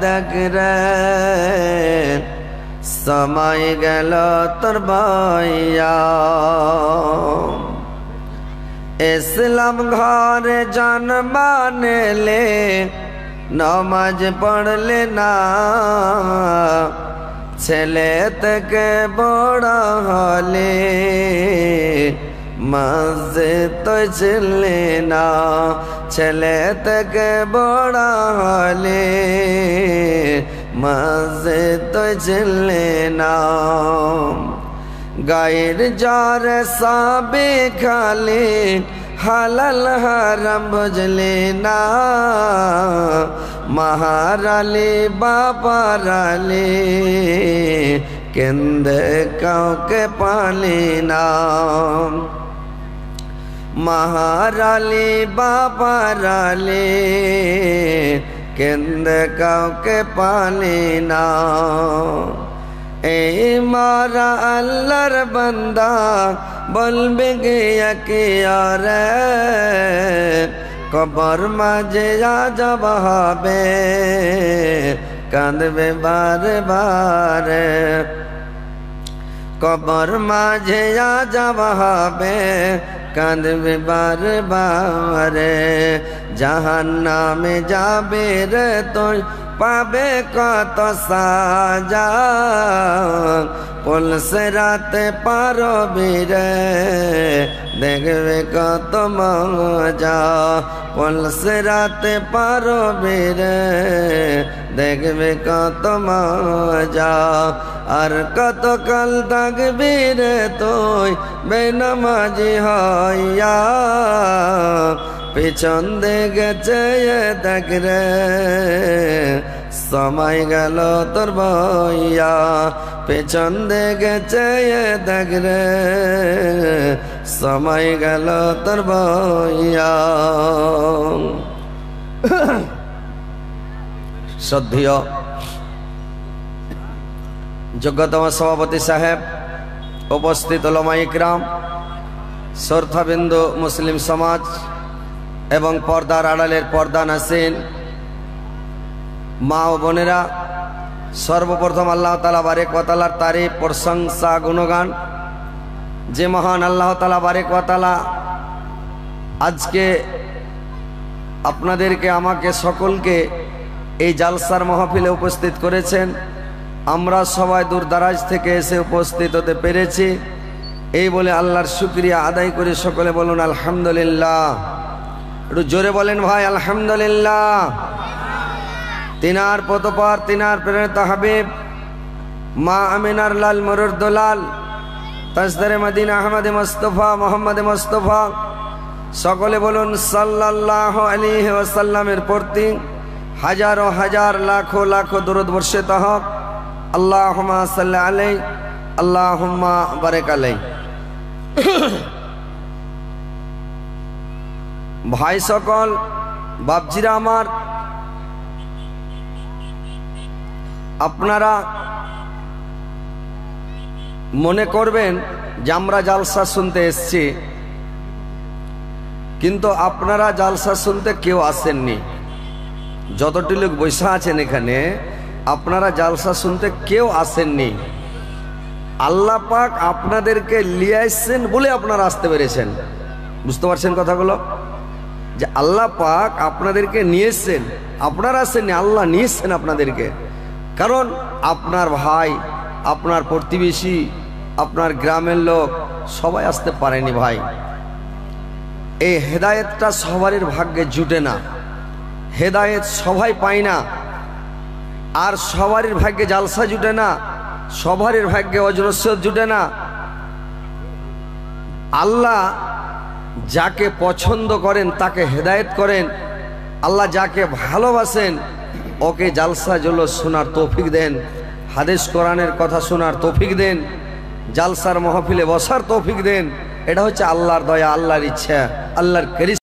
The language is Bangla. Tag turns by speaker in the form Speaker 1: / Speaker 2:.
Speaker 1: দেখ রে সময় গেল তোর বইয়া ইসলাম ঘরে জন্মানেলে নমাজ পড়লে না ছেলে থেকে বড় হলে মসজিদ তো ছিলি না ছেলে থেকে বড় হলে মসজিদ তো ছিলি না গায়ের জ্বর সাবে খালি হালাল হারাম বুঝলি না মহারালি বাপারালি কেন্দে কাউকে পালি না মহারালি বাপারালি কেন্দে কাউকে পালি না এই মারা আল্লাহর বান্দা বলবে গিয়া কি রে কবর মাঝে আজব হবে কাঁদবে বারে বারে কবর মাঝে আজব হবে কাঁদবে বারে বারে জাহান্নামে যাবে রে তুই পাবে কত সাজা পুলসে রাতে পারবি রে দেখবে কত মজা পুলসে রাতে পারবি রে দেখবে কত মজা আর কত কাল থাকবি রে তুই বেনামাজি হইয়া পিছন দিকে চেয়ে দেখ রে সময় গেল তোর বইয়া পেছন দিকে চেয়ে দেখ রে সময় গেল তোর বইয়া শ্রদ্ধেয় যোগ্যতম সভাপতি সাহেব উপস্থিত উলামা ইকরাম শ্রদ্ধাবিন্দু মুসলিম সমাজ এবং পর্দার আড়ালের পর্দা নাসিন মা ও বোনেরা সর্বপ্রথম আল্লাহ তাআলা বারেক ওয়া তাআলার তারিফ প্রশংসা গুণগান যে মহান আল্লাহ তাআলা বারেক ওয়া তাআলা আজকে আপনাদেরকে আমাকে সকলকে এই জালসার মাহফিলে উপস্থিত করেছেন আমরা সবাই দূর দারাজ থেকে এসে উপস্থিত হতে পেরেছি এই বলে আল্লাহর শুকরিয়া আদায় করে সকলে বলুন আলহামদুলিল্লাহ একটু জোরে বলেন ভাই আলহামদুলিল্লাহ তিনার পতপার তিনার প্রেরিত হাবিব মা আমিনার লাল মরুর দোলাল তাজদারে মদিনা আহমদে মুস্তাফা মোহাম্মদে মুস্তাফা সকলে বলুন সাল্লাল্লাহু আলাইহি ওয়াসাল্লামের প্রতি হাজারো হাজার লাখো লাখো দরুদ বর্ষিত হোক আল্লাহুম্মা সাল্লি আলাইহি আল্লাহুম্মা বারিক আলাইহি ভাই সকল বাপজিরা আমার আপনারা মনে করবেন যে আমরা জালসা শুনতে এসেছি কিন্তু আপনারা জালসা শুনতে কেউ আসেননি যতটি লোক বসে আছেন এখানে আপনারা জালসা শুনতে কেউ আসেননি আল্লাহ পাক আপনাদেরকে নিয়ে আসছেন বলে আপনারা আসতে পেরেছেন বুঝতে পারছেন কথাগুলো যে আল্লাহ পাক আপনাদেরকে নিয়ে এসছেন আপনারা আসেননি আল্লাহ নিয়ে এসছেন আপনাদেরকে কারণ আপনার ভাই আপনার প্রতিবেশী আপনার গ্রামের লোক সবাই আসতে পারেনি ভাই এই হেদায়েতটা সবারই ভাগ্যে জুটে না হেদায়েত সবাই পায় না আর সবারই ভাগ্যে জালসা জুটে না সবারই ভাগ্যে অজরস্বত জুটে না আল্লাহ যাকে পছন্দ করেন তাকে হেদায়েত করেন আল্লাহ যাকে ভালোবাসেন ওকে জালসা জুলুস শোনার তৌফিক দেন হাদিস কোরআনের কথা শোনার তৌফিক দেন জালসার মাহফিলে বসার তৌফিক দেন এটা হচ্ছে আল্লাহর দয়া আল্লাহর ইচ্ছা আল্লাহর